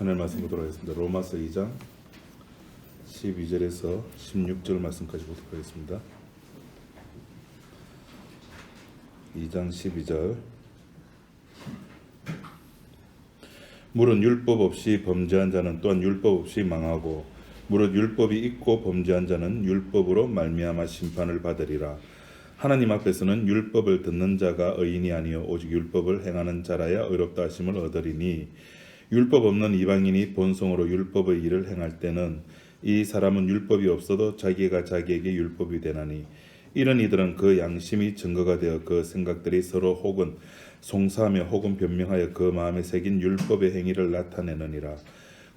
하늘 말씀 보도록 하겠습니다. 로마서 2장 12절에서 16절 말씀까지 보도록 하겠습니다. 2장 12절. 무릇 율법 없이 범죄한 자는 또한 율법 없이 망하고 무릇 율법이 있고 범죄한 자는 율법으로 말미암아 심판을 받으리라. 하나님 앞에서는 율법을 듣는 자가 의인이 아니요 오직 율법을 행하는 자라야 의롭다 하심을 얻으리니 율법 없는 이방인이 본성으로 율법의 일을 행할 때는 이 사람은 율법이 없어도 자기가 자기에게 율법이 되나니 이런 이들은 그 양심이 증거가 되어 그 생각들이 서로 혹은 송사하며 혹은 변명하여 그 마음에 새긴 율법의 행위를 나타내느니라.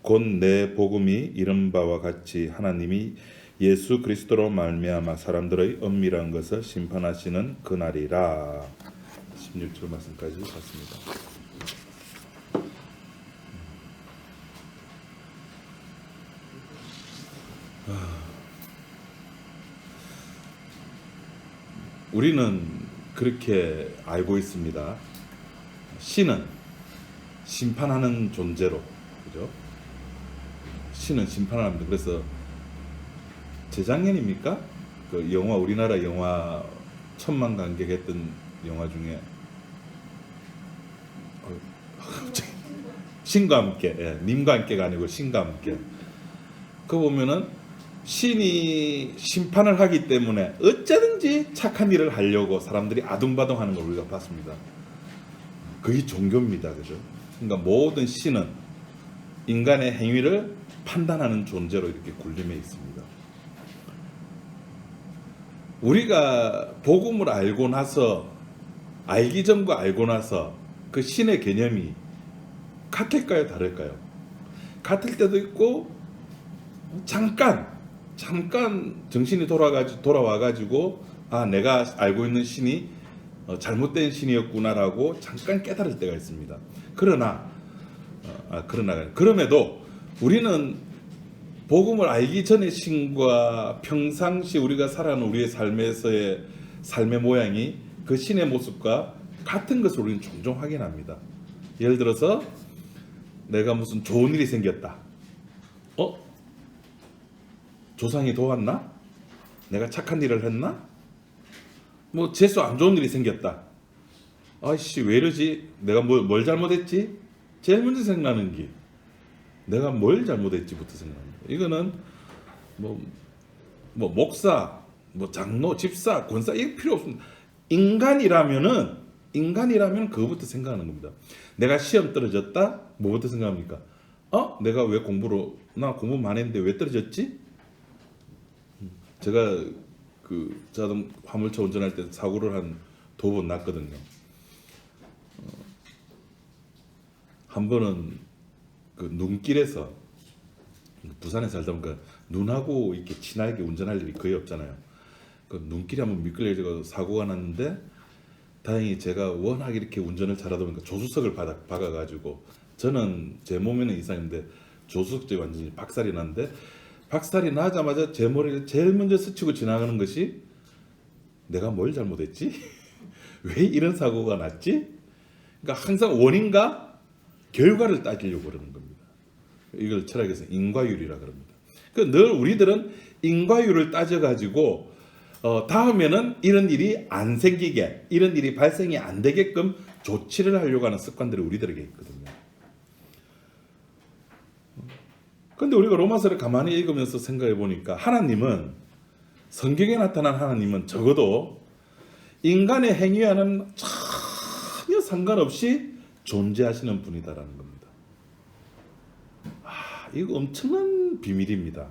곧 내 복음이 이른 바와 같이 하나님이 예수 그리스도로 말미암아 사람들의 은밀한 것을 심판하시는 그날이라. 16절 말씀까지 봤습니다. 우리는 그렇게 알고 있습니다. 신은 심판하는 존재로, 그죠? 신은 심판합니다. 그래서 재작년입니까? 그 영화, 우리나라 영화 1000만 관객 했던 영화 중에 신과 함께, 님과 함께가 아니고 신과 함께. 그거 보면은 신이 심판을 하기 때문에 어쩌든지 착한 일을 하려고 사람들이 아둥바둥하는 걸 우리가 봤습니다. 그게 종교입니다, 그죠? 그러니까 모든 신은 인간의 행위를 판단하는 존재로 이렇게 군림해 있습니다. 우리가 복음을 알고 나서, 알기 전과 알고 나서 그 신의 개념이 같을까요, 다를까요? 같을 때도 있고 잠깐 정신이 돌아와가지고 아, 내가 알고 있는 신이 잘못된 신이었구나라고 잠깐 깨달을 때가 있습니다. 그럼에도 우리는 복음을 알기 전의 신과 평상시 우리가 살아가는 우리의 삶에서의 삶의 모양이 그 신의 모습과 같은 것을 우리는 종종 확인합니다. 예를 들어서 내가 무슨 좋은 일이 생겼다. 조상이 도왔나? 내가 착한 일을 했나? 뭐 재수 안 좋은 일이 생겼다. 아이씨 왜 이러지? 내가 뭘 잘못했지? 제일 먼저 생각나는 게 내가 뭘 잘못했지부터 생각납니다. 이거는 뭐 목사, 뭐 장로, 집사, 권사 이게 필요 없습니다. 인간이라면 그거부터 생각하는 겁니다. 내가 시험 떨어졌다? 뭐부터 생각합니까? 내가 왜 나 공부 많이 했는데 왜 떨어졌지? 제가 그 자동 화물차 운전할 때 사고를 한 2번 났거든요. 한 번은 그 눈길에서, 부산에 살다 보니까 눈하고 이렇게 친하게 운전할 일이 거의 없잖아요. 그 눈길이 한번 미끌려서 사고가 났는데 다행히 제가 워낙 이렇게 운전을 잘하다 보니까 조수석을 박아가지고 저는 제 몸에는 이상인데 조수석에 완전히 박살이 났는데 박살이 나자마자 제 머리를 제일 먼저 스치고 지나가는 것이 내가 뭘 잘못했지? 왜 이런 사고가 났지? 그러니까 항상 원인과 결과를 따지려고 그러는 겁니다. 이걸 철학에서 인과율이라 그럽니다. 늘 우리들은 인과율을 따져가지고 다음에는 이런 일이 안 생기게, 이런 일이 발생이 안 되게끔 조치를 하려고 하는 습관들이 우리들에게 있거든요. 그런데 우리가 로마서를 가만히 읽으면서 생각해 보니까 성경에 나타난 하나님은 적어도 인간의 행위와는 전혀 상관없이 존재하시는 분이다라는 겁니다. 이거 엄청난 비밀입니다.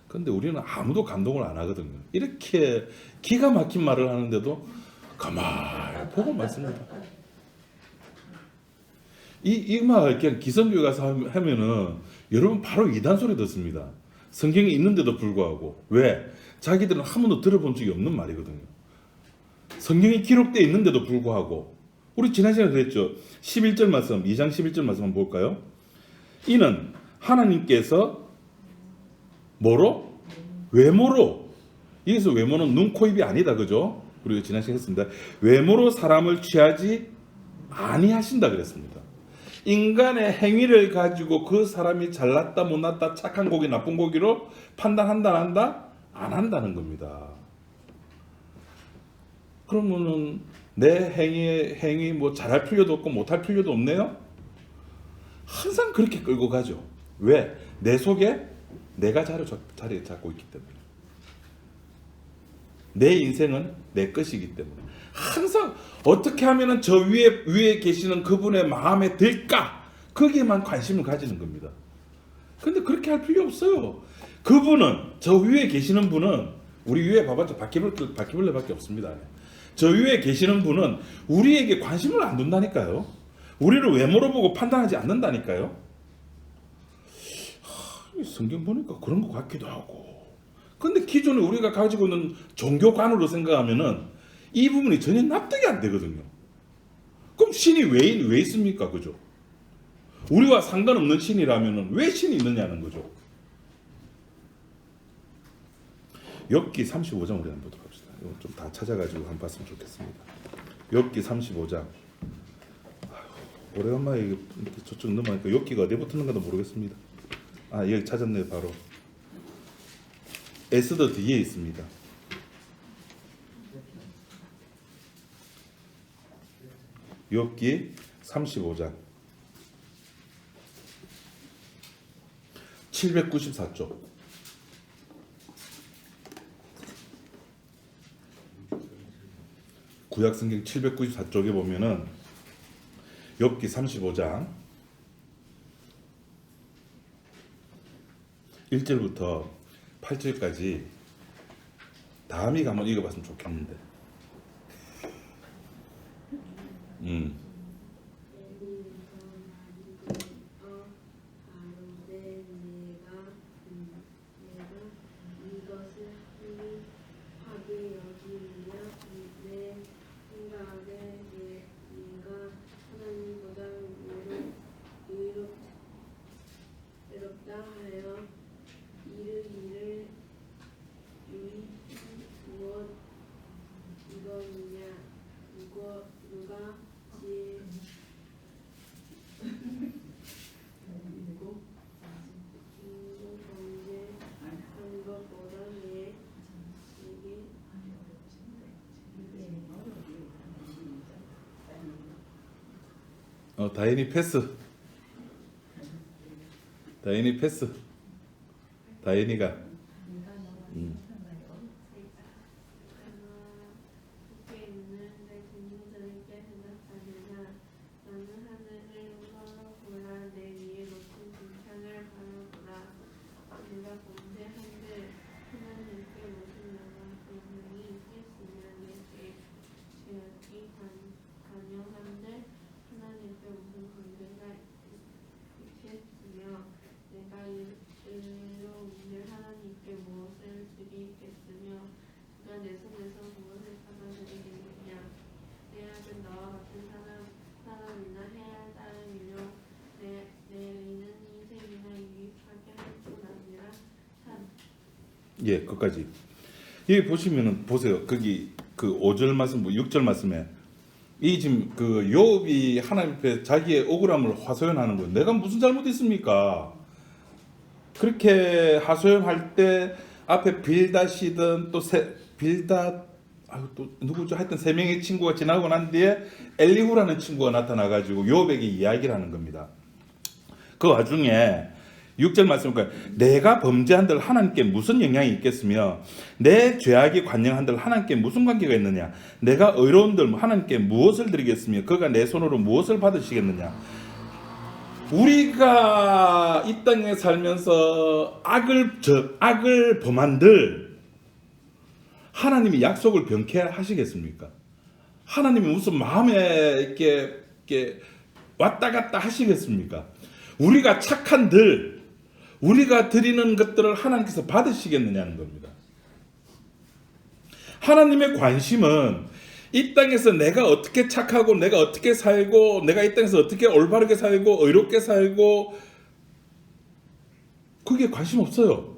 그런데 우리는 아무도 감동을 안 하거든요. 이렇게 기가 막힌 말을 하는데도 가만히 보고만 씁니다. 이 말 그냥 기성교회 가서 하면은 여러분 바로 이단 소리 듣습니다. 성경에 있는데도 불구하고. 왜? 자기들은 한 번도 들어본 적이 없는 말이거든요. 성경이 기록되어 있는데도 불구하고. 우리 지난 시간에 그랬죠. 11절 말씀, 2장 11절 말씀 한번 볼까요? 이는 하나님께서 뭐로? 외모로. 여기서 외모는 눈, 코, 입이 아니다. 그죠? 우리가 지난 시간에 했습니다. 외모로 사람을 취하지 아니하신다 그랬습니다. 인간의 행위를 가지고 그 사람이 잘났다 못났다 착한 고기 나쁜 고기로 판단한다 한다? 안 한다는 겁니다. 그러면은 내 행위 뭐 잘할 필요도 없고 못할 필요도 없네요. 항상 그렇게 끌고 가죠. 왜? 내 속에 내가 자리에 잡고 있기 때문에. 내 인생은 내 것이기 때문에. 항상 어떻게 하면 저 위에 계시는 그분의 마음에 들까? 거기에만 관심을 가지는 겁니다. 근데 그렇게 할 필요 없어요. 그분은, 저 위에 계시는 분은, 우리 위에 봐봤자 바퀴벌레밖에 없습니다. 저 위에 계시는 분은 우리에게 관심을 안 둔다니까요. 우리를 외모로 보고 판단하지 않는다니까요. 성경 보니까 그런 것 같기도 하고. 근데 기존에 우리가 가지고 있는 종교관으로 생각하면은 이 부분이 전혀 납득이 안 되거든요. 그럼 신이 왜 있습니까? 그죠? 우리와 상관없는 신이라면은 왜 신이 있느냐는 거죠. 욥기 35장 우리 한번 보도록 합시다. 이거 좀 다 찾아가지고 한번 봤으면 좋겠습니다. 욥기 35장. 오래간만에 이렇게 저쪽 넘어가니까 욥기가 어디에 붙었는가도 모르겠습니다. 아, 여기 찾았네요. 바로 에스더 뒤에 있습니다. 욥기 35장 794쪽. 구약성경 794쪽에 보면은 욥기 35장 1절부터 8절까지 다음이가 한번 읽어봤으면 좋겠는데. 다인이 패스. 다인이가 예, 끝까지. 여기 보시면은 보세요. 거기 그 5절 말씀, 6절 말씀에 이 지금 그 욥이 하나님 앞에 자기의 억울함을 하소연하는 거예요. 내가 무슨 잘못했습니까? 그렇게 하소연할 때 앞에 빌닷이든 또 또 누구죠? 하여튼 세 명의 친구가 지나고 난 뒤에 엘리후라는 친구가 나타나가지고 욥에게 이야기를 하는 겁니다. 그 와중에 6절 말씀은 내가 범죄한들 하나님께 무슨 영향이 있겠으며 내 죄악이 관영한들 하나님께 무슨 관계가 있느냐. 내가 의로운들 하나님께 무엇을 드리겠으며 그가 내 손으로 무엇을 받으시겠느냐. 우리가 이 땅에 살면서 악을 범한들 하나님이 약속을 변케하시겠습니까? 하나님이 무슨 마음에 이렇게 왔다 갔다 하시겠습니까? 우리가 착한들 우리가 드리는 것들을 하나님께서 받으시겠느냐는 겁니다. 하나님의 관심은 이 땅에서 내가 어떻게 착하고 내가 어떻게 살고 내가 이 땅에서 어떻게 올바르게 살고 의롭게 살고 그게 관심 없어요.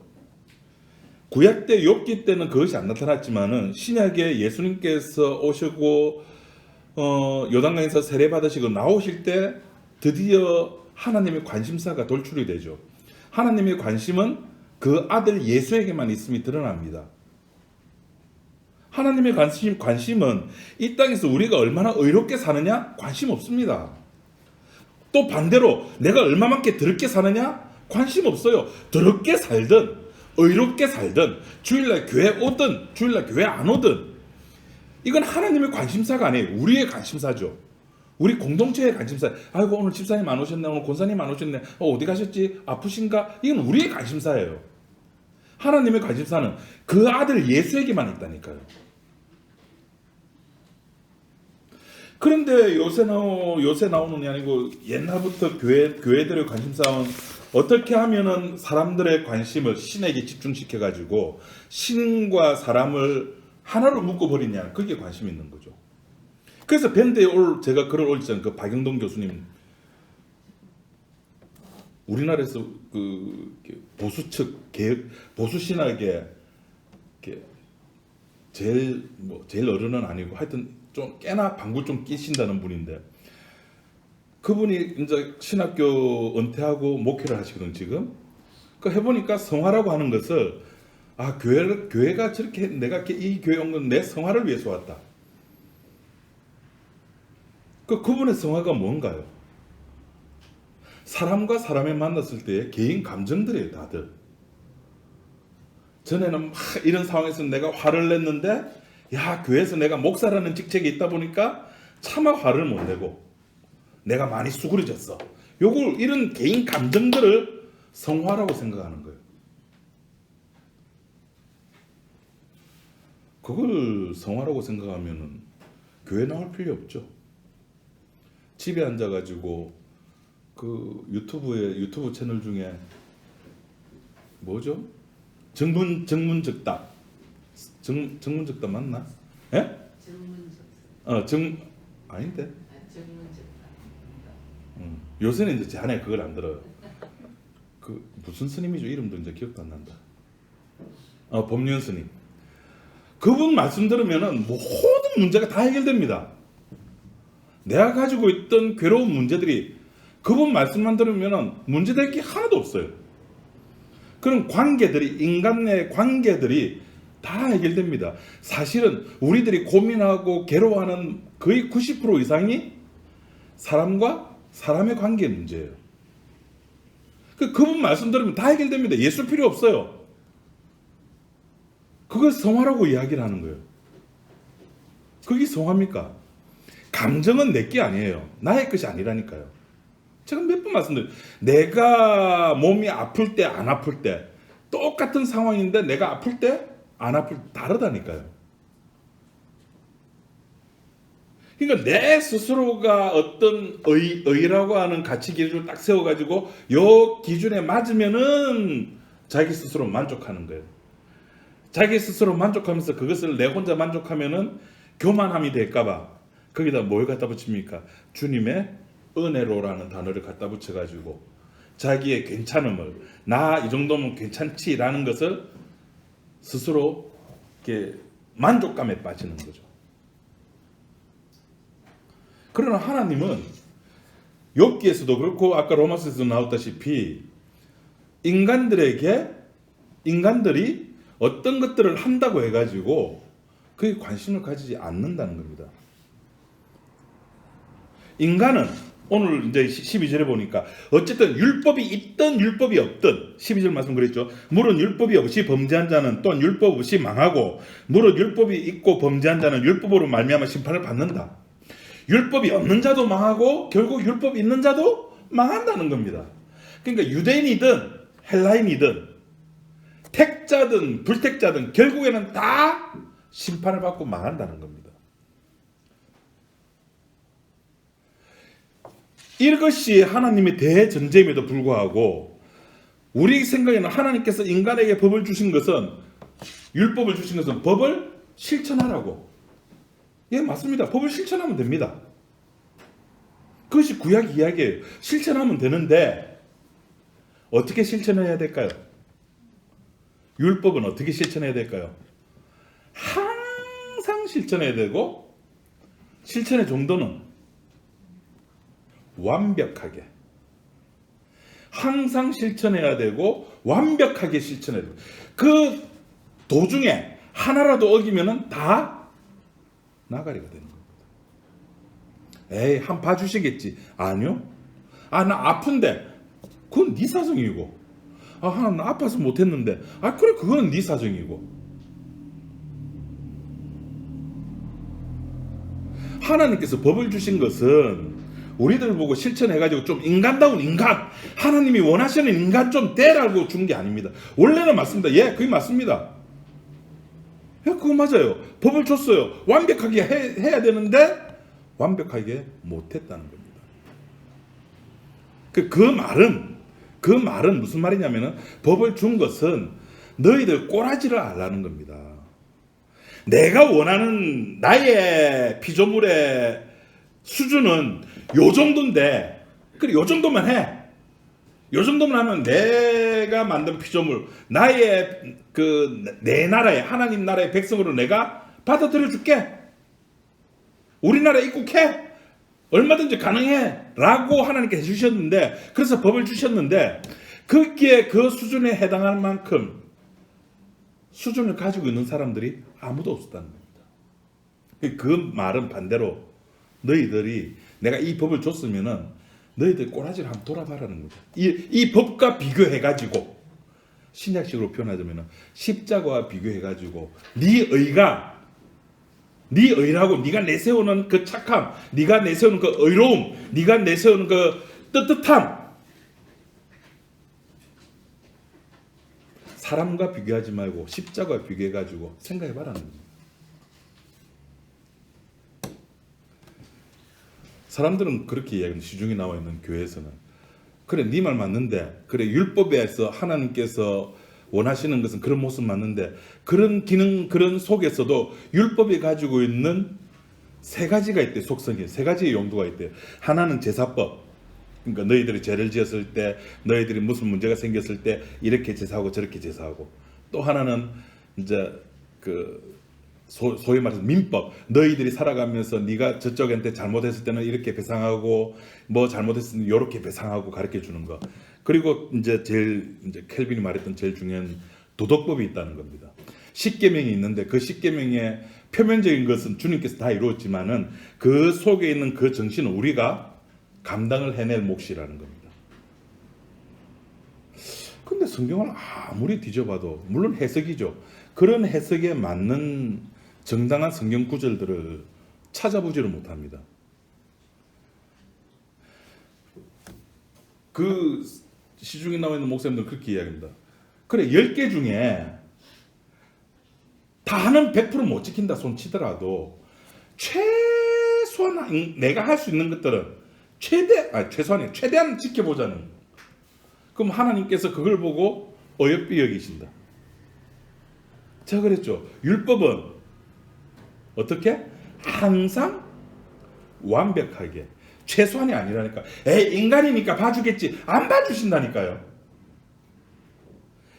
구약 때 욥기 때는 그것이 안 나타났지만은 신약에 예수님께서 오시고 요단강에서 세례 받으시고 나오실 때 드디어 하나님의 관심사가 돌출이 되죠. 하나님의 관심은 그 아들 예수에게만 있음이 드러납니다. 하나님의 관심은 이 땅에서 우리가 얼마나 의롭게 사느냐? 관심 없습니다. 또 반대로 내가 얼마만큼 더럽게 사느냐? 관심 없어요. 더럽게 살든 의롭게 살든 주일날 교회 오든 주일날 교회 안 오든 이건 하나님의 관심사가 아니에요. 우리의 관심사죠. 우리 공동체의 관심사. 아이고 오늘 집사님 안 오셨네. 오늘 권사님 안 오셨네. 어디 가셨지? 아프신가? 이건 우리의 관심사예요. 하나님의 관심사는 그 아들 예수에게만 있다니까요. 그런데 요새 나오는 게 아니고 옛날부터 교회들의 관심사는 어떻게 하면은 사람들의 관심을 신에게 집중시켜 가지고 신과 사람을 하나로 묶어버리냐, 그게 관심이 있는 거죠. 그래서 밴드에 제가 글을 올렸잖아요. 그 박영동 교수님, 우리나라에서 그 보수 측 보수 신학의 제일 어른은 아니고 하여튼 좀 꽤나 방구 좀 끼신다는 분인데, 그분이 이제 신학교 은퇴하고 목회를 하시거든 지금. 그 해보니까 성화라고 하는 것을 교회가 저렇게 내가 이 교회 온 건 내 성화를 위해서 왔다. 그분의 성화가 뭔가요? 사람과 사람이 만났을 때의 개인 감정들이에요, 다들. 전에는 막 이런 상황에서 내가 화를 냈는데, 교회에서 내가 목사라는 직책이 있다 보니까 차마 화를 못 내고 내가 많이 수그러졌어. 이런 개인 감정들을 성화라고 생각하는 거예요. 그걸 성화라고 생각하면은 교회 나올 필요 없죠. 집에 앉아가지고 그 유튜브 채널 중에 뭐죠? 정문적답 맞나? 예? 아닌데. 요새는 이제 자네 그걸 안 들어요. 그 무슨 스님이죠? 이름도 이제 기억도 안 난다. 법륜 스님. 그분 말씀 들으면은 모든 문제가 다 해결됩니다. 내가 가지고 있던 괴로운 문제들이 그분 말씀만 들으면은 문제될 게 하나도 없어요. 그런 인간 내 관계들이 다 해결됩니다. 사실은 우리들이 고민하고 괴로워하는 거의 90% 이상이 사람과 사람의 관계 문제예요. 그분 말씀 들으면 다 해결됩니다. 예수 필요 없어요. 그걸 성화라고 이야기를 하는 거예요. 그게 성화입니까? 감정은 내게 아니에요. 나의 것이 아니라니까요. 제가 몇 번 말씀드려요. 내가 몸이 아플 때 안 아플 때 똑같은 상황인데 내가 아플 때 안 아플 때 다르다니까요. 그러니까 내 스스로가 어떤 의라고 하는 가치 기준을 딱 세워가지고 요 기준에 맞으면은 자기 스스로 만족하는 거예요. 자기 스스로 만족하면서 그것을 내 혼자 만족하면은 교만함이 될까봐 거기다 뭘 갖다 붙입니까? 주님의 은혜로라는 단어를 갖다 붙여가지고 자기의 괜찮음을, 나 이 정도면 괜찮지라는 것을 스스로 이렇게 만족감에 빠지는 거죠. 그러나 하나님은 욥기에서도 그렇고 아까 로마서에서도 나왔다시피 인간들이 어떤 것들을 한다고 해가지고 그게 관심을 가지지 않는다는 겁니다. 인간은 오늘 이제 12절에 보니까 어쨌든 율법이 있든 율법이 없든 12절 말씀 그랬죠. 물은 율법이 없이 범죄한 자는 또한 율법 없이 망하고 물은 율법이 있고 범죄한 자는 율법으로 말미암아 심판을 받는다. 율법이 없는 자도 망하고 결국 율법이 있는 자도 망한다는 겁니다. 그러니까 유대인이든 헬라인이든 택자든 불택자든 결국에는 다 심판을 받고 망한다는 겁니다. 이것이 하나님의 대전제임에도 불구하고 우리 생각에는 하나님께서 인간에게 법을 주신 것은, 율법을 주신 것은 법을 실천하라고. 예, 맞습니다. 법을 실천하면 됩니다. 그것이 구약 이야기예요. 실천하면 되는데 어떻게 실천해야 될까요? 율법은 어떻게 실천해야 될까요? 항상 실천해야 되고 실천의 정도는 완벽하게. 항상 실천해야 되고 완벽하게 실천해야 되고 그 도중에 하나라도 어기면은 다 나가리가 되는 겁니다. 에이, 한 봐주시겠지. 아니요. 아, 나 아픈데 그건 네 사정이고. 아, 나 아파서 못했는데. 아, 그래, 그건 네 사정이고. 하나님께서 법을 주신 것은 우리들 보고 실천해가지고 좀 인간다운 인간, 하나님이 원하시는 인간 좀 되라고 준 게 아닙니다. 원래는 맞습니다. 예, 그게 맞습니다. 예, 그거 맞아요. 법을 줬어요. 완벽하게 해야 되는데 완벽하게 못했다는 겁니다. 그 말은 무슨 말이냐면은 법을 준 것은 너희들 꼬라지를 알라는 겁니다. 내가 원하는 나의 피조물의 수준은 요 정도인데, 그래, 요 정도만 해. 요 정도만 하면 내가 만든 피조물, 나의 내 나라의 하나님 나라의 백성으로 내가 받아들여 줄게. 우리나라에 입국해. 얼마든지 가능해. 라고 하나님께 해주셨는데, 그래서 법을 주셨는데, 거기에 그 수준에 해당할 만큼 수준을 가지고 있는 사람들이 아무도 없었다는 겁니다. 그 말은 반대로 너희들이 내가 이 법을 줬으면은 너희들 꼬라지를 한번 돌아봐라는 거죠. 이 법과 비교해가지고 신약식으로 표현하자면은 십자가와 비교해가지고 네 의라고 네가 내세우는 그 착함, 네가 내세우는 그 의로움, 네가 내세우는 그 떳떳함, 사람과 비교하지 말고 십자가와 비교해가지고 생각해봐라는 겁니다. 사람들은 그렇게 이야기합니다. 시중에 나와 있는 교회에서는. 그래, 네 말 맞는데, 그래, 율법에서 하나님께서 원하시는 것은 그런 모습 맞는데, 그런 기능, 그런 속에서도 율법이 가지고 있는 세 가지가 있대. 속성이 세 가지의 용도가 있대요. 하나는 제사법. 그러니까 너희들이 죄를 지었을 때, 너희들이 무슨 문제가 생겼을 때 이렇게 제사하고 저렇게 제사하고. 또 하나는 이제 소위 말해서 민법. 너희들이 살아가면서 네가 저쪽한테 잘못했을 때는 이렇게 배상하고, 뭐 잘못했을 때는 이렇게 배상하고 가르쳐 주는 거. 그리고 이제 켈빈이 말했던 제일 중요한 도덕법이 있다는 겁니다. 십계명이 있는데 그 십계명의 표면적인 것은 주님께서 다 이루었지만은 그 속에 있는 그 정신은 우리가 감당을 해낼 몫이라는 겁니다. 근데 성경을 아무리 뒤져봐도, 물론 해석이죠. 그런 해석에 맞는 정당한 성경 구절들을 찾아보지를 못합니다. 그 시중에 나와 있는 목사님들은 그렇게 이야기합니다. 그래, 10개 중에 다는 100% 못 지킨다 손 치더라도 최소한 내가 할 수 있는 것들은 최대한 지켜보자는. 그럼 하나님께서 그걸 보고 어여삐 여기신다. 제가 그랬죠. 율법은 어떻게? 항상 완벽하게. 최소한이 아니라니까. 인간이니까 봐주겠지. 안 봐주신다니까요.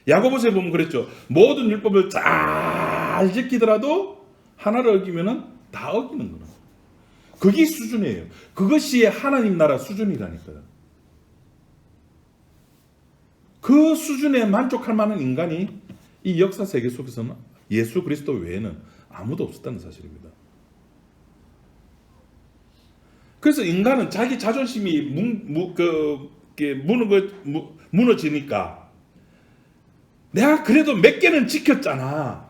야고보서에 보면 그랬죠. 모든 율법을 잘 지키더라도 하나를 어기면은 다 어기는 거예요. 그게 수준이에요. 그것이 하나님 나라 수준이라니까요. 그 수준에 만족할 만한 인간이 이 역사 세계 속에서는 예수 그리스도 외에는 아무도 없었다는 사실입니다. 그래서 인간은 자기 자존심이 무너지니까 내가 그래도 몇 개는 지켰잖아.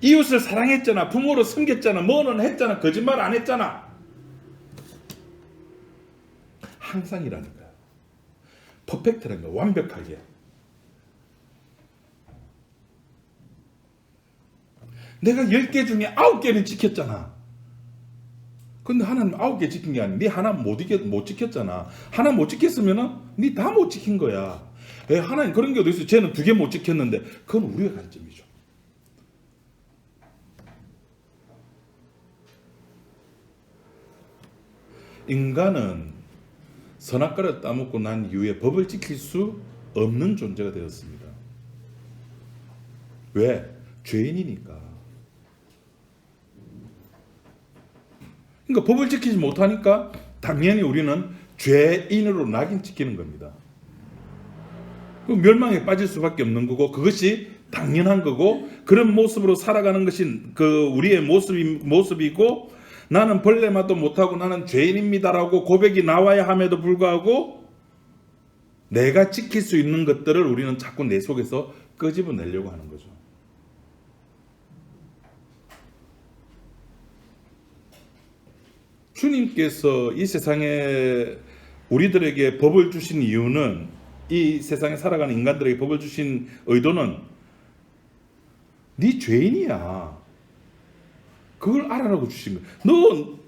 이웃을 사랑했잖아. 부모를 섬겼잖아. 뭐는 했잖아. 거짓말 안 했잖아. 항상이라는 거야. 퍼펙트라는 거야. 완벽하게. 내가 10개 중에 9개는 지켰잖아. 근데 하나님 9개 지킨 게 아니야. 네 하나 못 지켰잖아. 하나 못 지켰으면은 네 다 못 지킨 거야. 하나님 그런 게 어디 있어? 쟤는 2개 못 지켰는데. 그건 우리의 관점이죠. 인간은 선악과를 따먹고 난 이후에 법을 지킬 수 없는 존재가 되었습니다. 왜? 죄인이니까. 그러니까 법을 지키지 못하니까 당연히 우리는 죄인으로 낙인 찍히는 겁니다. 멸망에 빠질 수밖에 없는 거고 그것이 당연한 거고 그런 모습으로 살아가는 것이 그 우리의 모습이고 나는 벌레마도 못하고 나는 죄인입니다라고 고백이 나와야 함에도 불구하고 내가 지킬 수 있는 것들을 우리는 자꾸 내 속에서 끄집어내려고 하는 거죠. 주님께서 이 세상에 우리들에게 법을 주신 이유는 이 세상에 살아가는 인간들에게 법을 주신 의도는 네 죄인이야. 그걸 알아라고 주신 거야. 너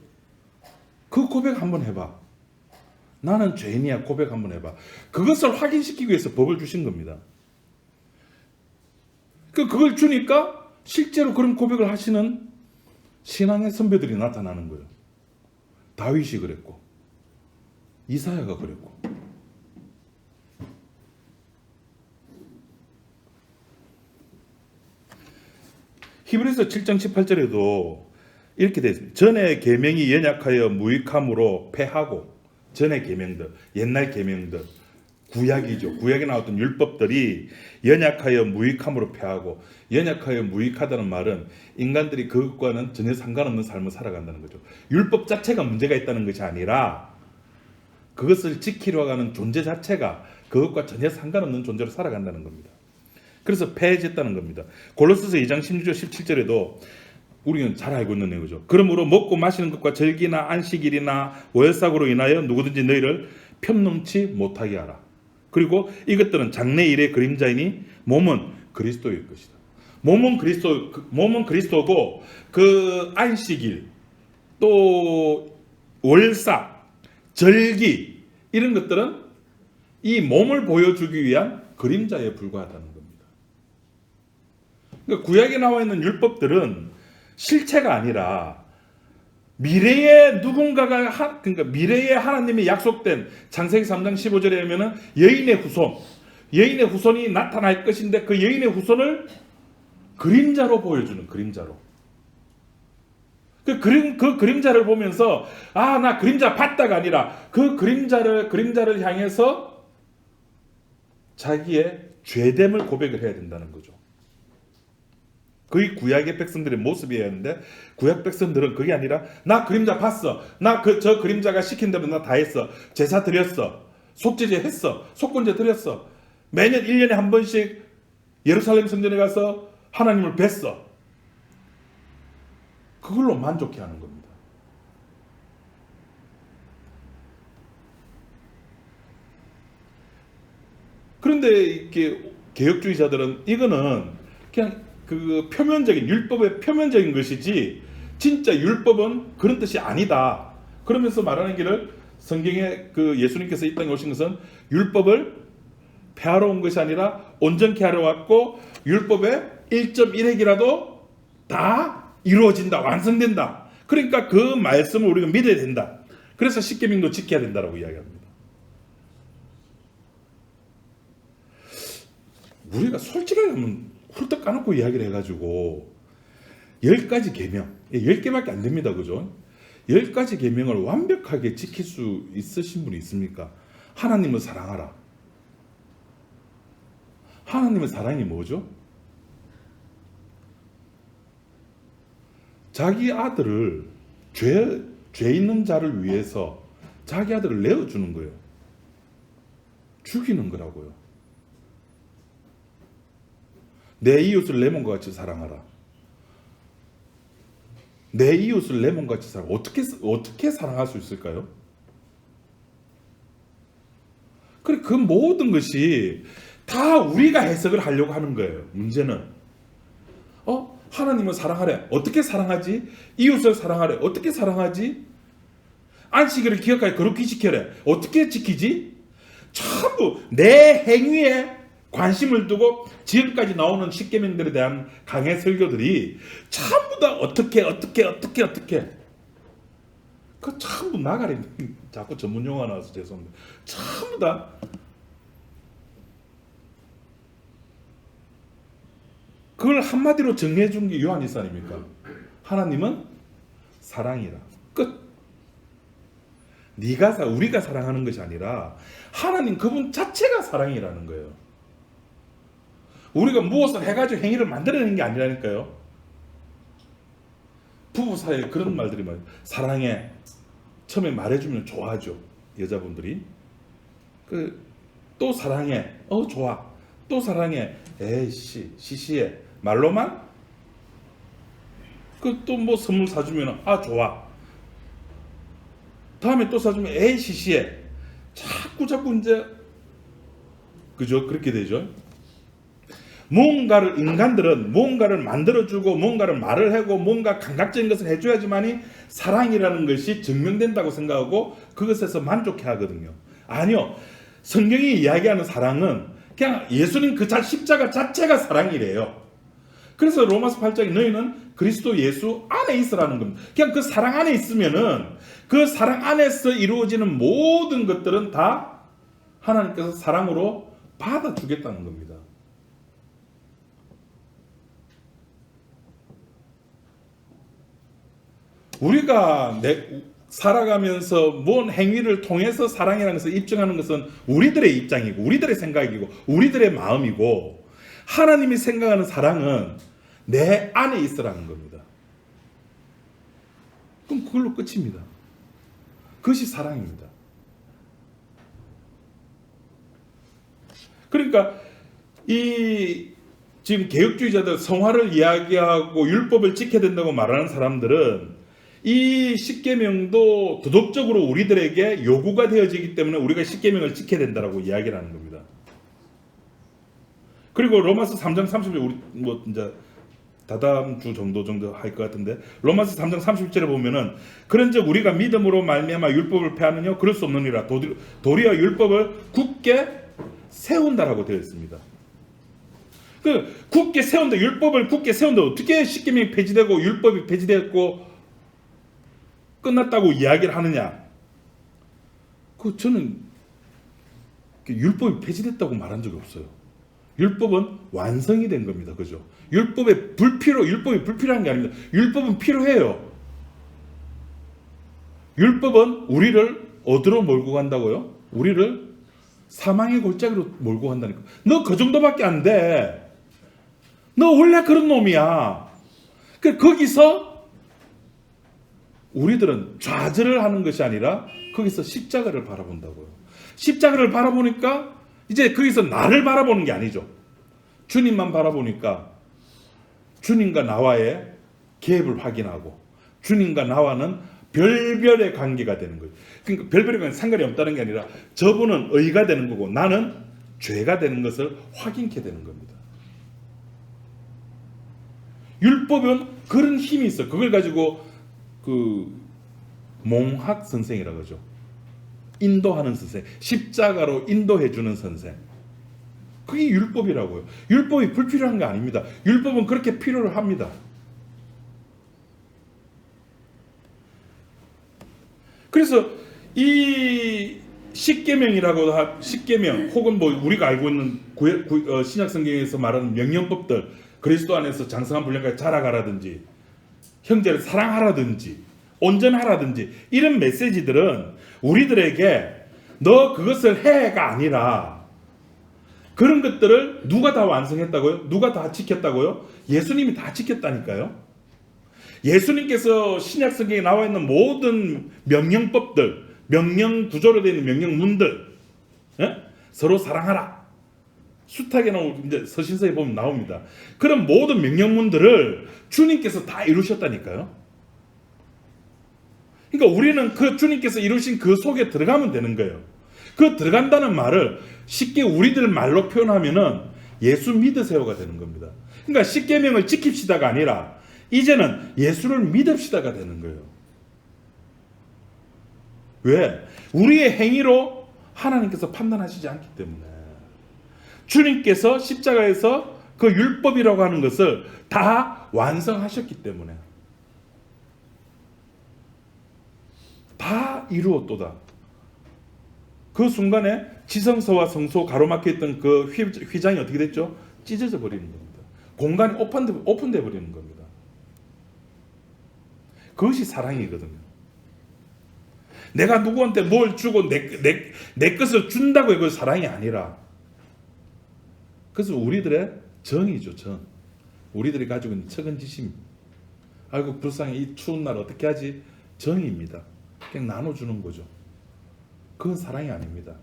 그 고백 한번 해봐. 나는 죄인이야 고백 한번 해봐. 그것을 확인시키기 위해서 법을 주신 겁니다. 그걸 주니까 실제로 그런 고백을 하시는 신앙의 선배들이 나타나는 거예요. 다윗이 그랬고 이사야가 그랬고 히브리서 7장 18절에도 이렇게 되어 있습니다. 전의 계명이 연약하여 무익함으로 패하고 전의 계명들, 옛날 계명들, 구약이죠. 구약에 나왔던 율법들이 연약하여 무익함으로 패하고 연약하여 무익하다는 말은 인간들이 그것과는 전혀 상관없는 삶을 살아간다는 거죠. 율법 자체가 문제가 있다는 것이 아니라 그것을 지키려 하는 존재 자체가 그것과 전혀 상관없는 존재로 살아간다는 겁니다. 그래서 패해졌다는 겁니다. 골로새서 2장 16절 17절에도 우리는 잘 알고 있는 내용이죠. 그러므로 먹고 마시는 것과 절기나 안식일이나 월삭으로 인하여 누구든지 너희를 편넘지 못하게 하라. 그리고 이것들은 장래일의 그림자이니 몸은 그리스도일 것이다. 몸은 그리스도고 그 안식일 또 월삭 절기 이런 것들은 이 몸을 보여주기 위한 그림자에 불과하다는 겁니다. 그러니까 구약에 나와 있는 율법들은 실체가 아니라 미래에 누군가가 그러니까 미래에 하나님이 약속된 창세기 3장 15절에 하면은 여인의 후손이 나타날 것인데 그 여인의 후손을 그림자로 보여주는 그림자로. 그 그림자를 보면서 나 그림자 봤다가 아니라 그 그림자를 향해서 자기의 죄됨을 고백을 해야 된다는 거죠. 그게 구약의 백성들의 모습이어야 하는데 구약 백성들은 그게 아니라 나 그림자 봤어. 나 저 그림자가 시킨 대로 나 다 했어. 제사 드렸어. 속죄제 했어. 속건제 드렸어. 매년 1년에 한 번씩 예루살렘 성전에 가서 하나님을 뵀어. 그걸로 만족해 하는 겁니다. 그런데 이렇게 개혁주의자들은 이거는 그냥 그 표면적인 율법의 표면적인 것이지 진짜 율법은 그런 뜻이 아니다. 그러면서 말하는 길을 성경에 그 예수님께서 이 땅에 오신 것은 율법을 폐하러 온 것이 아니라 온전케 하러 왔고 율법의 1.1핵이라도 다 이루어진다. 완성된다. 그러니까 그 말씀을 우리가 믿어야 된다. 그래서 십계명도 지켜야 된다라고 이야기합니다. 우리가 솔직하게 하면 훌떡 까놓고 이야기를 해가지고 10가지 계명 10개밖에 안 됩니다. 그죠? 10가지 계명을 완벽하게 지킬 수 있으신 분이 있습니까? 하나님을 사랑하라. 하나님의 사랑이 뭐죠? 자기 아들을 죄 있는 자를 위해서 자기 아들을 내어주는 거예요. 죽이는 거라고요. 내 이웃을 내 몸과 같이 사랑하라. 내 이웃을 내 몸과 같이 사랑하라. 어떻게 사랑할 수 있을까요? 그래, 그 모든 것이 다 우리가 해석을 하려고 하는 거예요. 문제는 하나님을 사랑하래. 어떻게 사랑하지? 이웃을 사랑하래. 어떻게 사랑하지? 안식일을 기억하게 거룩히 지켜래. 어떻게 지키지? 전부 내 행위에 관심을 두고 지금까지 나오는 십계명들에 대한 강해 설교들이 전부 다 어떻게 그 전부 나가리. 자꾸 전문 용어 나와서 죄송합니다. 전부 다 그걸 한마디로 정리해 준 게 요한일서 아닙니까? 하나님은 사랑이라. 끝. 우리가 사랑하는 것이 아니라 하나님 그분 자체가 사랑이라는 거예요. 우리가 무엇을 해가지고 행위를 만들어내는 게 아니라니까요. 부부 사이에 그런 말들이 많아요. 사랑해. 처음에 말해주면 좋아하죠. 여자분들이. 또 사랑해. 좋아. 또 사랑해. 에이씨, 시시해. 말로만? 또 뭐 선물 사주면 좋아. 다음에 또 사주면 에이 시시해. 자꾸 이제 그죠? 그렇게 되죠. 인간들은 뭔가를 만들어주고 뭔가를 말을 하고 뭔가 감각적인 것을 해줘야지만이 사랑이라는 것이 증명된다고 생각하고 그것에서 만족해 하거든요. 아니요. 성경이 이야기하는 사랑은 그냥 예수님 그 십자가 자체가 사랑이래요. 그래서 로마서 8장에 너희는 그리스도 예수 안에 있으라는 겁니다. 그냥 그 사랑 안에 있으면은 그 사랑 안에서 이루어지는 모든 것들은 다 하나님께서 사랑으로 받아주겠다는 겁니다. 우리가 살아가면서 뭔 행위를 통해서 사랑이라는 것을 입증하는 것은 우리들의 입장이고 우리들의 생각이고 우리들의 마음이고 하나님이 생각하는 사랑은 내 안에 있으라는 겁니다. 그럼 그걸로 끝입니다. 그것이 사랑입니다. 그러니까 지금 개혁주의자들 성화를 이야기하고 율법을 지켜야 된다고 말하는 사람들은 이 십계명도 도덕적으로 우리들에게 요구가 되어지기 때문에 우리가 십계명을 지켜야 된다라고 이야기를 하는 겁니다. 그리고 로마서 3장 30절 우리 이제 다다음 주 정도 할 것 같은데 로마서 3장 30절에 보면은 그런즉 우리가 믿음으로 말미암아 율법을 폐하느냐 그럴 수 없느니라 도리어 율법을 굳게 세운다라고 되어 있습니다. 굳게 세운다 율법을 굳게 세운다 어떻게 십계명이 폐지되고 율법이 폐지되었고 끝났다고 이야기를 하느냐? 저는 율법이 폐지됐다고 말한 적이 없어요. 율법은 완성이 된 겁니다. 그죠? 율법이 불필요한 게 아닙니다. 율법은 필요해요. 율법은 우리를 어디로 몰고 간다고요? 우리를 사망의 골짜기로 몰고 간다니까. 너 그 정도밖에 안 돼. 너 원래 그런 놈이야. 거기서 우리들은 좌절을 하는 것이 아니라 거기서 십자가를 바라본다고요. 십자가를 바라보니까 이제 거기서 나를 바라보는 게 아니죠. 주님만 바라보니까 주님과 나와의 갭을 확인하고 주님과 나와는 별별의 관계가 되는 거예요. 그러니까 별별의 관계는 상관이 없다는 게 아니라 저분은 의가 되는 거고 나는 죄가 되는 것을 확인케 되는 겁니다. 율법은 그런 힘이 있어요. 그걸 가지고 몽학 선생이라고 하죠. 인도하는 선생, 십자가로 인도해주는 선생. 그게 율법이라고요. 율법이 불필요한 게 아닙니다. 율법은 그렇게 필요를 합니다. 그래서 이 십계명 혹은 우리가 알고 있는 신약 성경에서 말하는 명령법들, 그리스도 안에서 장성한 분량까지 자라가라든지 형제를 사랑하라든지 온전하라든지 이런 메시지들은 우리들에게 너 그것을 해가 아니라 그런 것들을 누가 다 완성했다고요? 누가 다 지켰다고요? 예수님이 다 지켰다니까요. 예수님께서 신약 성경에 나와 있는 모든 명령법들, 명령 구조로 되어 있는 명령문들, 서로 사랑하라. 숱하게 나오고 이제 서신서에 보면 나옵니다. 그런 모든 명령문들을 주님께서 다 이루셨다니까요. 그러니까 우리는 그 주님께서 이루신 그 속에 들어가면 되는 거예요. 그 들어간다는 말을 쉽게 우리들 말로 표현하면은 예수 믿으세요가 되는 겁니다. 그러니까 십계명을 지킵시다가 아니라 이제는 예수를 믿읍시다가 되는 거예요. 왜? 우리의 행위로 하나님께서 판단하시지 않기 때문에. 주님께서 십자가에서 그 율법이라고 하는 것을 다 완성하셨기 때문에. 다 이루었도다. 그 순간에 지성소와 성소 가로막혀 있던 그 휘장이 어떻게 됐죠? 찢어져 버리는 겁니다. 공간이 오픈돼 버리는 겁니다. 그것이 사랑이거든요. 내가 누구한테 뭘 주고 내 것을 준다고 이거 사랑이 아니라. 그래서 우리들의 정이죠, 정. 우리들이 가지고 있는 측은지심. 아이고 불쌍해, 이 추운 날 어떻게 하지? 정입니다. 그냥 나눠주는 거죠. 그건 사랑이 아닙니다.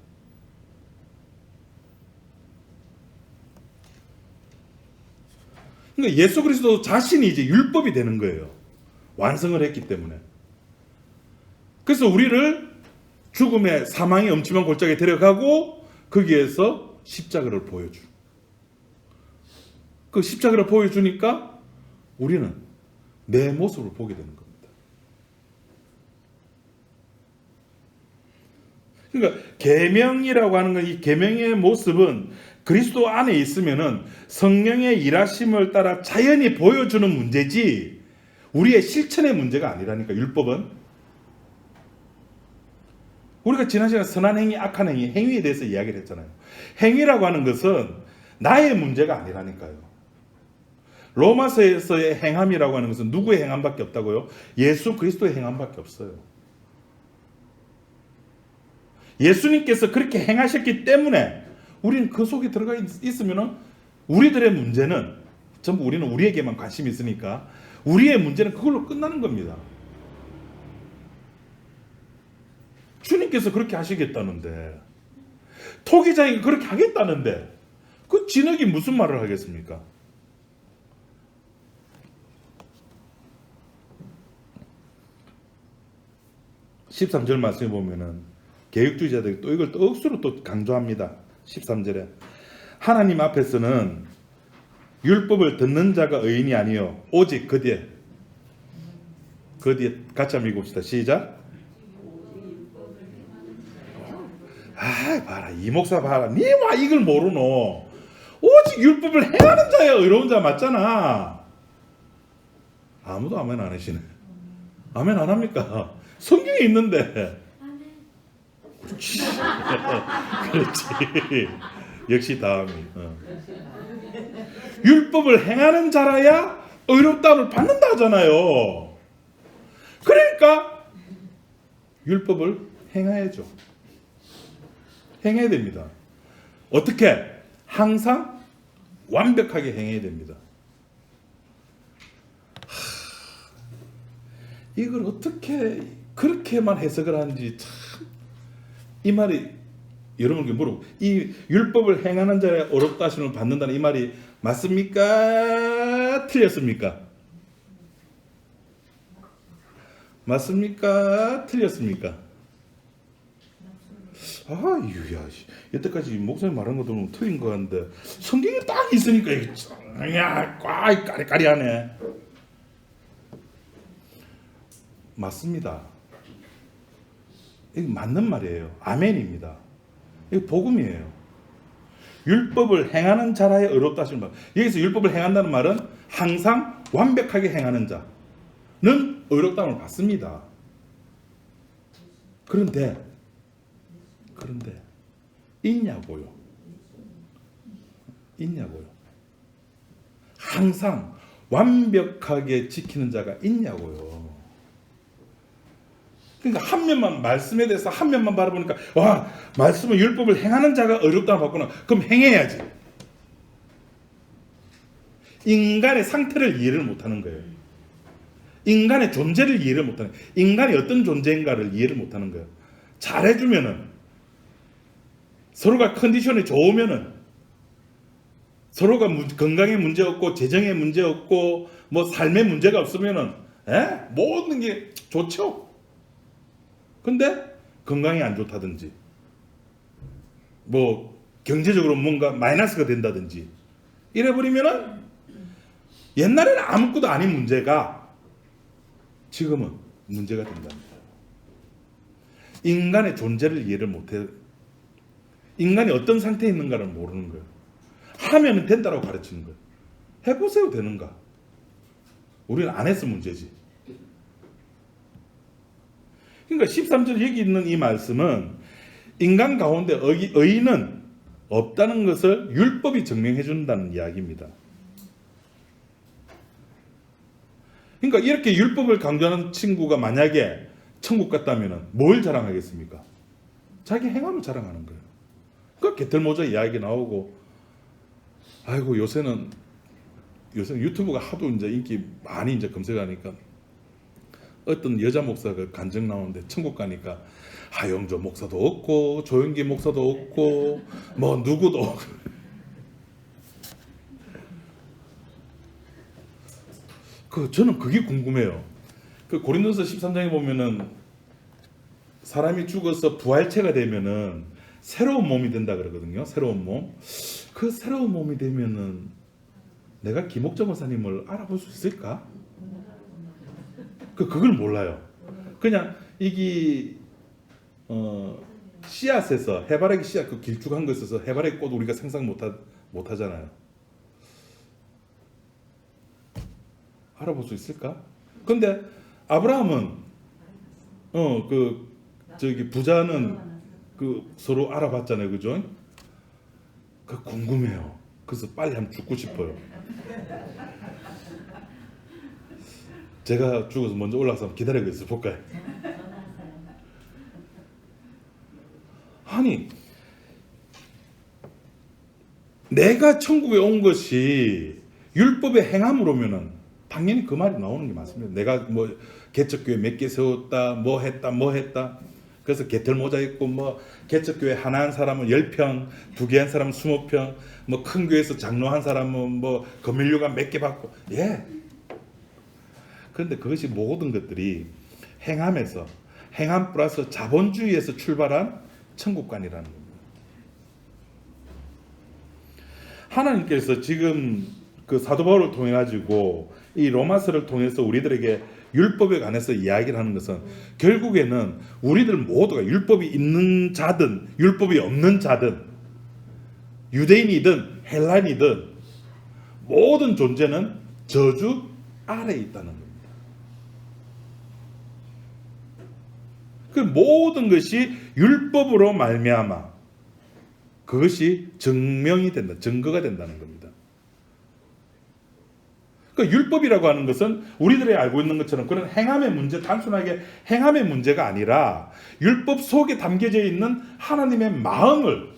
그러니까 예수 그리스도 자신이 이제 율법이 되는 거예요. 완성을 했기 때문에. 그래서 우리를 죽음의 사망의 엄침한 골짜기에 데려가고 거기에서 십자가를 보여줘. 그 십자가를 보여주니까 우리는 내 모습을 보게 되는 겁니다. 그러니까 계명이라고 하는 건, 이 계명의 모습은 그리스도 안에 있으면은 성령의 일하심을 따라 자연히 보여주는 문제지 우리의 실천의 문제가 아니라니까. 율법은 우리가 지난 시간에 선한 행위, 악한 행위, 행위에 대해서 이야기를 했잖아요. 행위라고 하는 것은 나의 문제가 아니라니까요. 로마서에서의 행함이라고 하는 것은 누구의 행함밖에 없다고요? 예수 그리스도의 행함밖에 없어요. 예수님께서 그렇게 행하셨기 때문에 우리는 그 속에 들어가 있으면 우리들의 문제는 전부, 우리는 우리에게만 관심이 있으니까 우리의 문제는 그걸로 끝나는 겁니다. 주님께서 그렇게 하시겠다는데, 토기장이 그렇게 하겠다는데 그 진흙이 무슨 말을 하겠습니까? (13절) 말씀에 보면은 개혁주의자들이 또 이걸 또 억수로 또 강조합니다. 13절에 하나님 앞에서는 율법을 듣는 자가 의인이 아니요 오직 그 뒤에 같이 한번 읽읍시다. 시작. 아, 봐라, 이 목사 봐라, 니 와 이걸 모르노? 오직 율법을 행하는 자야 의로운 자 맞잖아. 아무도 아멘 안 하시네. 아멘 안 합니까? 성경에 있는데. 그렇지. 그렇지. 역시 다음이. 율법을 행하는 자라야 의롭다함을 받는다 하잖아요. 그러니까 율법을 행해야죠. 행해야 됩니다. 어떻게? 항상 완벽하게 행해야 됩니다. 이걸 어떻게 그렇게만 해석을 하는지 참, 이 말이 여러분께 물어보고, 이 율법을 행하는 자의 어렵다 하심을 받는다는 이 말이 맞습니까? 틀렸습니까? 맞습니까? 틀렸습니까? 아, 유야, 여태까지 목사님 말한 거 들으면 틀린 거 같은데 성경에 딱 있으니까 이게 야, 꽉 까리까리하네. 맞습니다. 이거 맞는 말이에요. 아멘입니다. 이거 복음이에요. 율법을 행하는 자라야 의롭다 하시는 말. 여기서 율법을 행한다는 말은 항상 완벽하게 행하는 자는 의롭다함을 받습니다. 그런데 있냐고요? 항상 완벽하게 지키는 자가 있냐고요? 그러니까 한 면만, 말씀에 대해서 한 면만 바라보니까 와, 말씀은 율법을 행하는 자가 의롭다고 받구나. 그럼 행해야지. 인간의 상태를 이해를 못하는 거예요. 인간의 존재를 이해를 못하는 거예요. 인간이 어떤 존재인가를 이해를 못하는 거예요. 잘해주면은, 서로가 컨디션이 좋으면은, 서로가 건강에 문제 없고 재정에 문제 없고 뭐 삶에 문제가 없으면은 모든 게 좋죠. 근데 건강이 안 좋다든지 뭐 경제적으로 뭔가 마이너스가 된다든지 이래버리면은 옛날에는 아무것도 아닌 문제가 지금은 문제가 된답니다. 인간의 존재를 이해를 못해. 인간이 어떤 상태에 있는가를 모르는 거예요. 하면 된다고 가르치는 거예요. 해보세요, 되는가? 우리는 안 해서 문제지. 그러니까 13절 여기 있는 이 말씀은 인간 가운데 의인은 없다는 것을 율법이 증명해 준다는 이야기입니다. 그러니까 이렇게 율법을 강조하는 친구가 만약에 천국 갔다면은 뭘 자랑하겠습니까? 자기 행함을 자랑하는 거예요. 그러니까 개털모자 이야기 나오고, 아이고 요새는 유튜브가 하도 이제 인기 많이 이제 검색하니까 어떤 여자 목사가 간증 나오는데 천국 가니까 하영조 목사도 없고 조영기 목사도 없고 뭐 누구도 없고. 저는 그게 궁금해요. 그 고린도서 13장에 보면은 사람이 죽어서 부활체가 되면은 새로운 몸이 된다 그러거든요. 새로운 몸. 그 새로운 몸이 되면은 내가 김옥정 목사님을 알아볼 수 있을까? 그걸 몰라요. 그냥 이게 씨앗에서 해바라기 씨앗 그 길쭉한 거 있어서 해바라기 꽃 우리가 생각 못 하잖아요. 알아볼 수 있을까? 근데 아브라함은 부자는 서로 알아봤잖아요, 그죠? 그 궁금해요. 그래서 빨리 한번 죽고 싶어요. 제가 죽어서 먼저 올라가서 한번 기다리고 있어 볼까요? 아니, 내가 천국에 온 것이 율법의 행함으로면은 당연히 그 말이 나오는 게 맞습니다. 내가 뭐 개척교회 몇 개 세웠다, 뭐 했다. 그래서 개털모자 입고 뭐 개척교회 하나 한 사람은 10평, 2개 한 사람은 20평, 뭐 큰 교회에서 장로 한 사람은 뭐 금일료가 몇 개 받고, 예. 그런데 그것이 모든 것들이 행함 플러스 자본주의에서 출발한 천국관이라는 겁니다. 하나님께서 지금 그 사도 바울을 통해 가지고 이 로마서를 통해서 우리들에게 율법에 관해서 이야기를 하는 것은 결국에는 우리들 모두가 율법이 있는 자든 율법이 없는 자든 유대인이든 헬라인이든 모든 존재는 저주 아래에 있다는 겁니다. 그 모든 것이 율법으로 말미암아 그것이 증명이 된다, 증거가 된다는 겁니다. 그 율법이라고 하는 것은 우리들이 알고 있는 것처럼 그런 행함의 문제, 단순하게 행함의 문제가 아니라 율법 속에 담겨져 있는 하나님의 마음을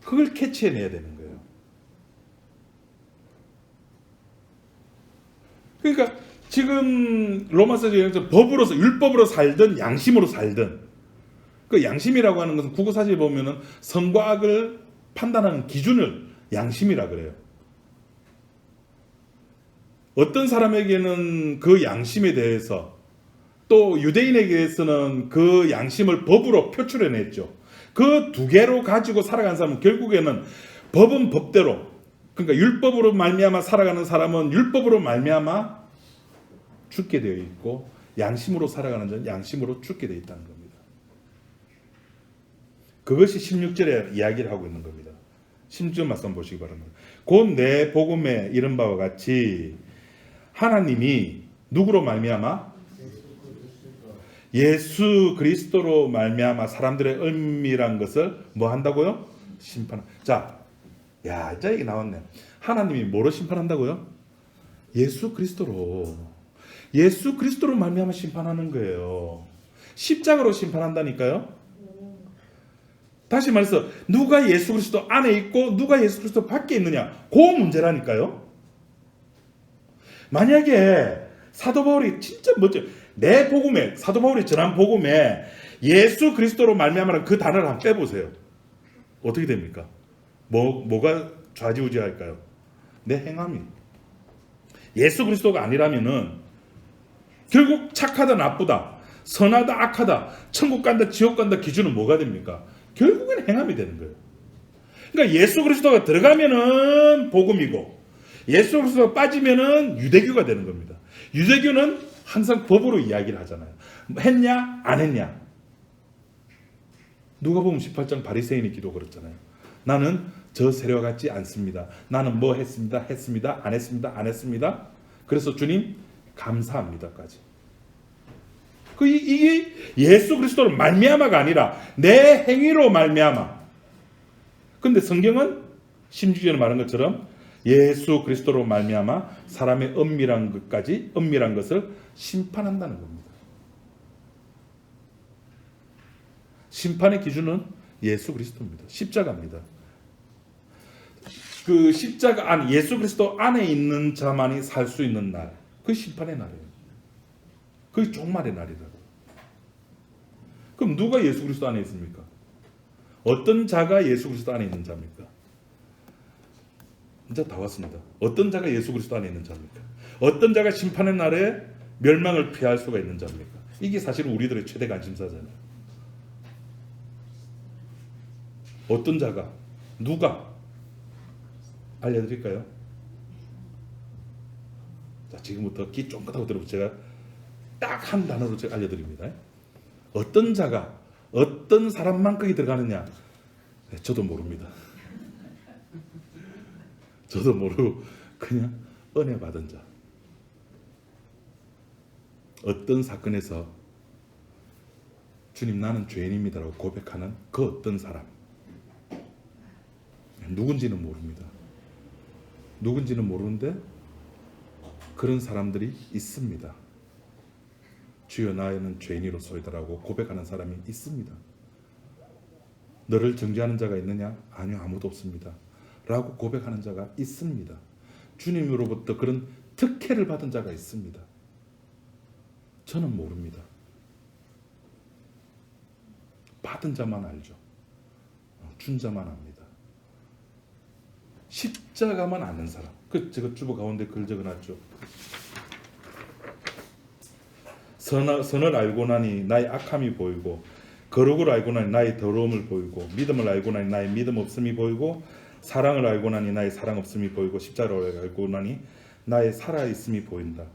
그걸 캐치해내야 되는 거예요. 그러니까 지금 로마서에서 법으로서 율법으로 살든 양심으로 살든 그 양심이라고 하는 것은 국어사전에 보면은 선과 악을 판단하는 기준을 양심이라 그래요. 어떤 사람에게는 그 양심에 대해서 또 유대인에게서는 그 양심을 법으로 표출해냈죠. 그 두 개로 가지고 살아가는 사람은 결국에는 법은 법대로, 그러니까 율법으로 말미암아 살아가는 사람은 율법으로 말미암아 죽게 되어 있고 양심으로 살아가는 자는 양심으로 죽게 되어 있다는 겁니다. 그것이 16절에 이야기를 하고 있는 겁니다. 16절 말씀 보시기 바랍니다. 곧 내 복음에 이른 바와 같이 하나님이 누구로 말미암아? 예수 그리스도로 말미암아 사람들의 은밀한 것을 뭐 한다고요? 심판. 자, 이제 얘기 나왔네. 하나님이 뭐로 심판한다고요? 예수 그리스도로 말미암아 심판하는 거예요. 십자가로 심판한다니까요. 다시 말해서 누가 예수 그리스도 안에 있고 누가 예수 그리스도 밖에 있느냐, 그 문제라니까요. 만약에 사도 바울이 진짜 멋져, 내 복음에, 사도 바울이 전한 복음에 예수 그리스도로 말미암아라는 그 단어를 한번 빼보세요. 어떻게 됩니까? 뭐가 좌지우지할까요? 내 행함이. 예수 그리스도가 아니라면은 결국 착하다 나쁘다, 선하다 악하다, 천국 간다 지옥 간다 기준은 뭐가 됩니까? 결국엔 행함이 되는 거예요. 그러니까 예수 그리스도가 들어가면은 복음이고 예수 그리스도가 빠지면은 유대교가 되는 겁니다. 유대교는 항상 법으로 이야기를 하잖아요. 했냐 안 했냐. 누가복음 18장 바리새인이 기도 그랬잖아요. 나는 저 세례와 같지 않습니다. 나는 뭐 했습니다. 안 했습니다. 그래서 주님 감사합니다까지. 이게 예수 그리스도로 말미암아가 아니라 내 행위로 말미암아. 근데 성경은 16절에 말한 것처럼 예수 그리스도로 말미암아 사람의 은밀한 것을 심판한다는 겁니다. 심판의 기준은 예수 그리스도입니다. 십자가입니다. 그 십자가 안, 예수 그리스도 안에 있는 자만이 살 수 있는 날, 그 심판의 날이에요. 그게 종말의 날이라고. 그럼 누가 예수 그리스도 안에 있습니까? 어떤 자가 예수 그리스도 안에 있는 자입니까? 이제 다 왔습니다. 어떤 자가 예수 그리스도 안에 있는 자입니까? 어떤 자가 심판의 날에 멸망을 피할 수가 있는 자입니까? 이게 사실은 우리들의 최대 관심사잖아요. 어떤 자가, 누가? 알려드릴까요? 자, 지금부터 귀 쫑긋하고 들어보세요. 제가 딱 한 단어로 제가 알려드립니다. 어떤 자가 어떤 사람만큼이 들어가느냐? 네, 저도 모릅니다. 저도 모르고 그냥 은혜 받은 자. 어떤 사건에서 주님 나는 죄인입니다라고 고백하는 그 어떤 사람. 누군지는 모릅니다. 누군지는 모르는데 그런 사람들이 있습니다. 주여 나는 죄인이로소이다라고 고백하는 사람이 있습니다. 너를 정죄하는 자가 있느냐? 아니요, 아무도 없습니다. 라고 고백하는 자가 있습니다. 주님으로부터 그런 특혜를 받은 자가 있습니다. 저는 모릅니다. 받은 자만 알죠. 준 자만 압니다. 십자가만 아는 사람. 제가 주보 가운데 글 적어놨죠. 선을 알고 나니 나의 악함이 보이고, 거룩을 알고 나니 나의 더러움을 보이고, 믿음을 알고 나니 나의 믿음 없음이 보이고, 사랑을 알고 나니 나의 사랑 없음이 보이고, 십자가를 알고 나니 나의 살아있음이 보인다.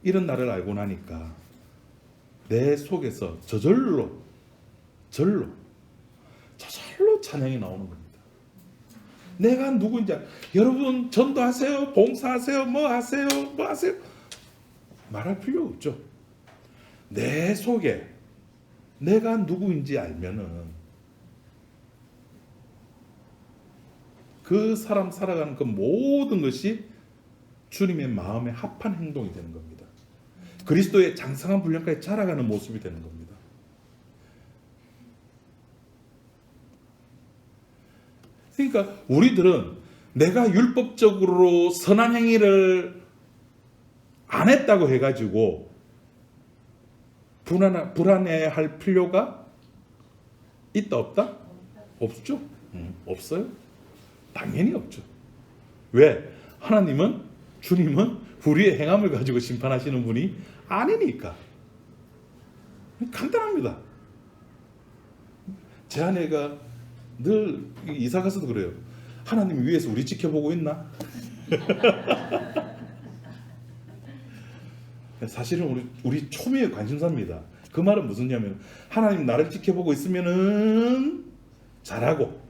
이런 나를 알고 나니까 내 속에서 저절로 찬양이 나오는 겁니다. 내가 누구인지, 여러분 전도하세요, 봉사하세요, 뭐 하세요, 말할 필요 없죠. 내 속에 내가 누구인지 알면은 그 사람 살아가는 그 모든 것이 주님의 마음에 합한 행동이 되는 겁니다. 그리스도의 장성한 분량까지 자라가는 모습이 되는 겁니다. 그러니까 우리들은 내가 율법적으로 선한 행위를 안 했다고 해가지고 불안해할 필요가 있다 없다? 없죠. 없어요. 당연히 없죠. 왜? 주님은 우리의 행함을 가지고 심판하시는 분이 아니니까. 간단합니다. 제 아내가 늘 이사 가서도 그래요. 하나님 위에서 우리 지켜보고 있나? 사실은 우리 초미의 관심사입니다. 그 말은 무슨 냐면 하나님 나를 지켜보고 있으면은 잘하고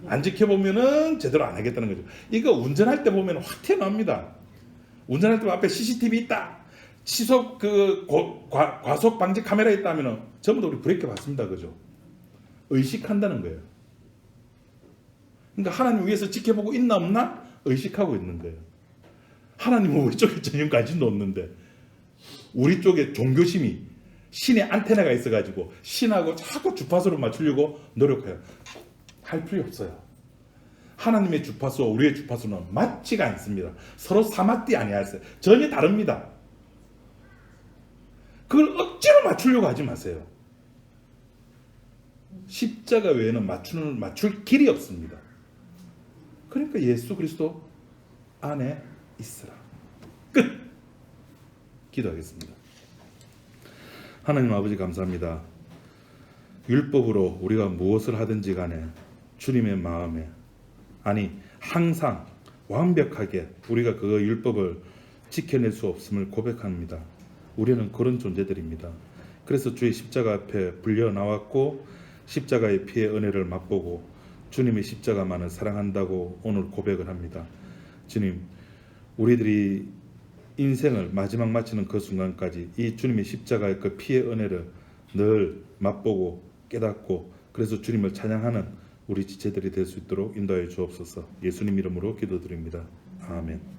안 지켜보면은 제대로 안 하겠다는 거죠. 이거 운전할 때 보면 확 튀어나옵니다. 운전할 때 앞에 CCTV 있다, 시속 과속 방지 카메라 있다 하면은 전부 다 우리 브레이크 받습니다. 그죠? 의식한다는 거예요. 그러니까 하나님 위에서 지켜보고 있나 없나 의식하고 있는 거예요. 하나님은 우리 쪽에 전혀 관심도 없는데 우리 쪽에 종교심이, 신의 안테나가 있어가지고 신하고 자꾸 주파수를 맞추려고 노력해요. 할 필요 없어요. 하나님의 주파수와 우리의 주파수는 맞지가 않습니다. 서로 사마띠 아니야. 전혀 다릅니다. 그걸 억지로 맞추려고 하지 마세요. 십자가 외에는 맞출 길이 없습니다. 그러니까 예수 그리스도 안에 있으라. 끝. 기도하겠습니다. 하나님 아버지 감사합니다. 율법으로 우리가 무엇을 하든지 간에 주님의 마음에, 아니 항상 완벽하게 우리가 그 율법을 지켜낼 수 없음을 고백합니다. 우리는 그런 존재들입니다. 그래서 주의 십자가 앞에 불려 나왔고 십자가의 피의 은혜를 맛보고 주님의 십자가만을 사랑한다고 오늘 고백을 합니다. 주님, 우리들이 인생을 마지막 마치는 그 순간까지 이 주님의 십자가의 그 피의 은혜를 늘 맛보고 깨닫고 그래서 주님을 찬양하는 우리 지체들이 될 수 있도록 인도하여 주옵소서. 예수님 이름으로 기도드립니다. 아멘.